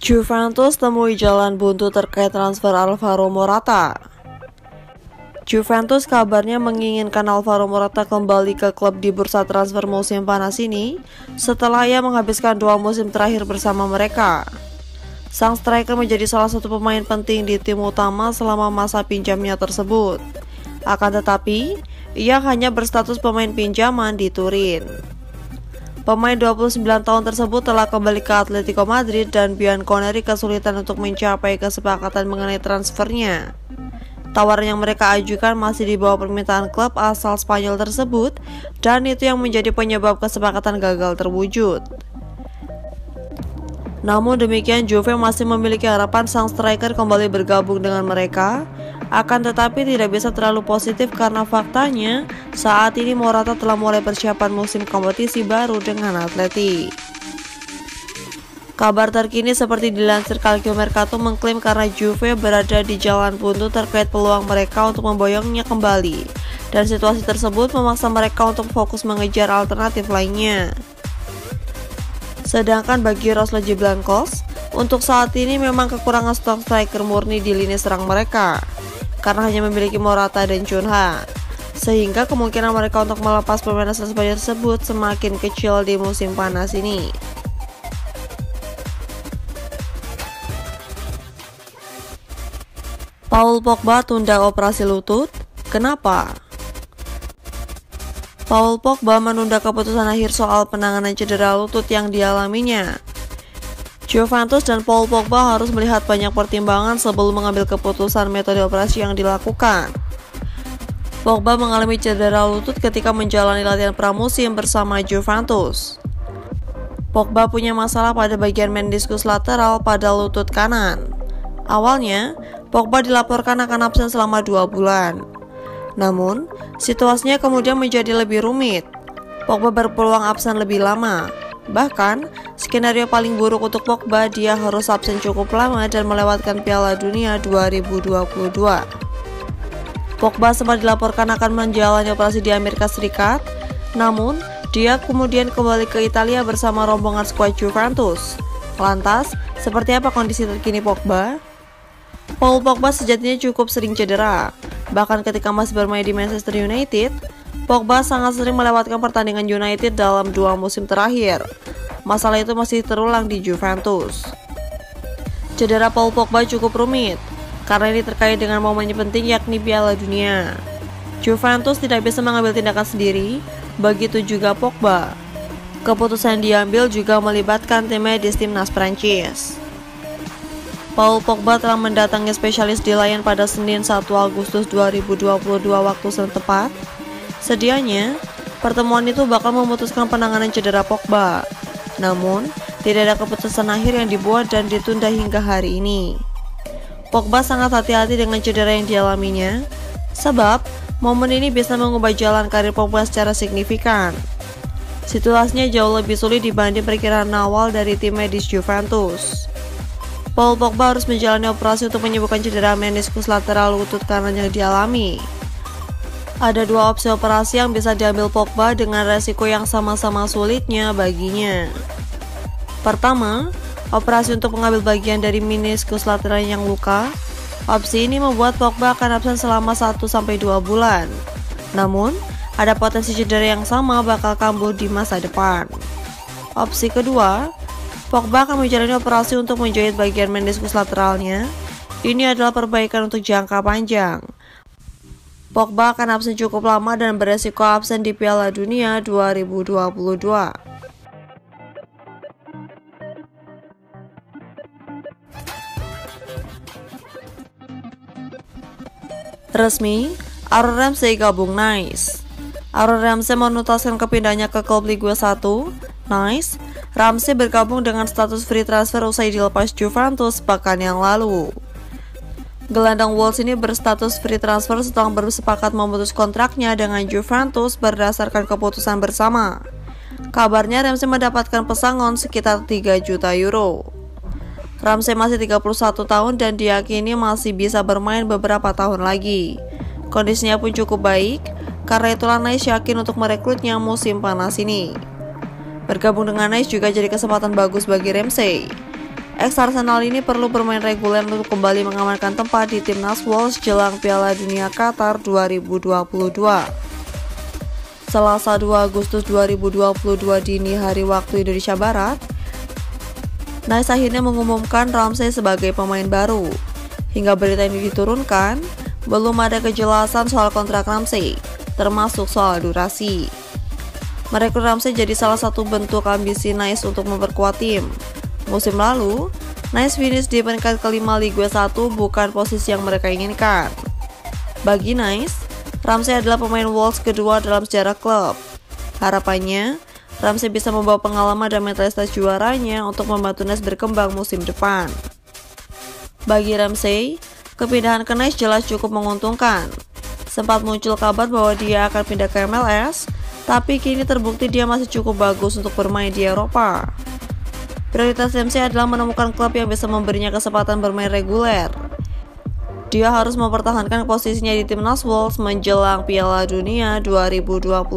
Juventus temui jalan buntu terkait transfer Alvaro Morata. Juventus kabarnya menginginkan Alvaro Morata kembali ke klub di bursa transfer musim panas ini setelah ia menghabiskan 2 musim terakhir bersama mereka. Sang striker menjadi salah satu pemain penting di tim utama selama masa pinjamnya tersebut. Akan tetapi, ia hanya berstatus pemain pinjaman di Turin. Pemain 29 tahun tersebut telah kembali ke Atletico Madrid dan Bianconeri kesulitan untuk mencapai kesepakatan mengenai transfernya. Tawaran yang mereka ajukan masih di bawah permintaan klub asal Spanyol tersebut dan itu yang menjadi penyebab kesepakatan gagal terwujud. Namun demikian, Juve masih memiliki harapan sang striker kembali bergabung dengan mereka. Akan tetapi tidak bisa terlalu positif karena faktanya saat ini Morata telah mulai persiapan musim kompetisi baru dengan Atleti. Kabar terkini seperti dilansir Calciomercato mengklaim karena Juve berada di jalan buntu terkait peluang mereka untuk memboyongnya kembali, dan situasi tersebut memaksa mereka untuk fokus mengejar alternatif lainnya. Sedangkan bagi Los Blancos, untuk saat ini memang kekurangan stok striker murni di lini serang mereka, karena hanya memiliki Morata dan Cunha, sehingga kemungkinan mereka untuk melepas pemain asal Spanyol tersebut semakin kecil di musim panas ini. Paul Pogba tunda operasi lutut, kenapa? Paul Pogba menunda keputusan akhir soal penanganan cedera lutut yang dialaminya. Juventus dan Paul Pogba harus melihat banyak pertimbangan sebelum mengambil keputusan metode operasi yang dilakukan. Pogba mengalami cedera lutut ketika menjalani latihan pramusim bersama Juventus. Pogba punya masalah pada bagian meniskus lateral pada lutut kanan. Awalnya, Pogba dilaporkan akan absen selama 2 bulan. Namun, situasinya kemudian menjadi lebih rumit. Pogba berpeluang absen lebih lama. Bahkan, skenario paling buruk untuk Pogba, dia harus absen cukup lama dan melewatkan Piala Dunia 2022. Pogba sempat dilaporkan akan menjalani operasi di Amerika Serikat, namun dia kemudian kembali ke Italia bersama rombongan skuad Juventus. Lantas, seperti apa kondisi terkini Pogba? Paul Pogba sejatinya cukup sering cedera. Bahkan ketika masih bermain di Manchester United, Pogba sangat sering melewatkan pertandingan United dalam 2 musim terakhir. Masalah itu masih terulang di Juventus. Cedera Paul Pogba cukup rumit, karena ini terkait dengan momen penting yakni Piala Dunia. Juventus tidak bisa mengambil tindakan sendiri, begitu juga Pogba. Keputusan diambil juga melibatkan tim medis timnas Prancis. Paul Pogba telah mendatangi spesialis di Lyon pada Senin 1 Agustus 2022 waktu setempat. Sedianya, pertemuan itu bakal memutuskan penanganan cedera Pogba. Namun, tidak ada keputusan akhir yang dibuat dan ditunda hingga hari ini. Pogba sangat hati-hati dengan cedera yang dialaminya, sebab momen ini bisa mengubah jalan karir Pogba secara signifikan. Situasinya jauh lebih sulit dibanding perkiraan awal dari tim medis Juventus. Paul Pogba harus menjalani operasi untuk menyembuhkan cedera meniskus lateral lutut kanan yang dialami. Ada 2 opsi operasi yang bisa diambil Pogba dengan resiko yang sama-sama sulitnya baginya. Pertama, operasi untuk mengambil bagian dari meniskus lateral yang luka. Opsi ini membuat Pogba akan absen selama 1-2 bulan. Namun, ada potensi cedera yang sama bakal kambuh di masa depan. Opsi kedua, Pogba akan menjalani operasi untuk menjahit bagian meniskus lateralnya. Ini adalah perbaikan untuk jangka panjang. Pogba akan absen cukup lama dan beresiko absen di Piala Dunia 2022. Resmi, Aaron Ramsey gabung Nice. Aaron Ramsey menuntaskan kepindahnya ke klub Ligue 1, Nice. Ramsey bergabung dengan status free transfer usai dilepas Juventus pekan yang lalu. Gelandang Wolves ini berstatus free transfer setelah bersepakat memutus kontraknya dengan Juventus berdasarkan keputusan bersama. Kabarnya Ramsey mendapatkan pesangon sekitar 3 juta euro. Ramsey masih 31 tahun dan diyakini masih bisa bermain beberapa tahun lagi. Kondisinya pun cukup baik, karena itulah Nice yakin untuk merekrutnya musim panas ini. Bergabung dengan Nice juga jadi kesempatan bagus bagi Ramsey. Ex-Arsenal ini perlu bermain reguler untuk kembali mengamankan tempat di timnas Wolves jelang Piala Dunia Qatar 2022. Selasa 2 Agustus 2022 dini hari waktu Indonesia Barat, Nice akhirnya mengumumkan Ramsey sebagai pemain baru. Hingga berita ini diturunkan, belum ada kejelasan soal kontrak Ramsey, termasuk soal durasi. Merekrut Ramsey jadi salah satu bentuk ambisi Nice untuk memperkuat tim. Musim lalu, Nice finish di peringkat kelima Liga 1 bukan posisi yang mereka inginkan. Bagi Nice, Ramsey adalah pemain Wolves kedua dalam sejarah klub. Harapannya, Ramsey bisa membawa pengalaman dan mentalitas juaranya untuk membantu Nice berkembang musim depan. Bagi Ramsey, kepindahan ke Nice jelas cukup menguntungkan. Sempat muncul kabar bahwa dia akan pindah ke MLS, tapi kini terbukti dia masih cukup bagus untuk bermain di Eropa. Prioritas Ramsey adalah menemukan klub yang bisa memberinya kesempatan bermain reguler. Dia harus mempertahankan posisinya di timnas Wolves menjelang Piala Dunia 2022.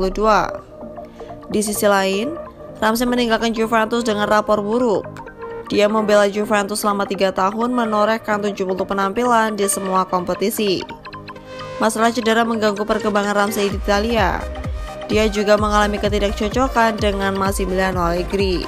Di sisi lain, Ramsey meninggalkan Juventus dengan rapor buruk. Dia membela Juventus selama 3 tahun menorehkan 70 penampilan di semua kompetisi. Masalah cedera mengganggu perkembangan Ramsey di Italia. Dia juga mengalami ketidakcocokan dengan Massimiliano Allegri.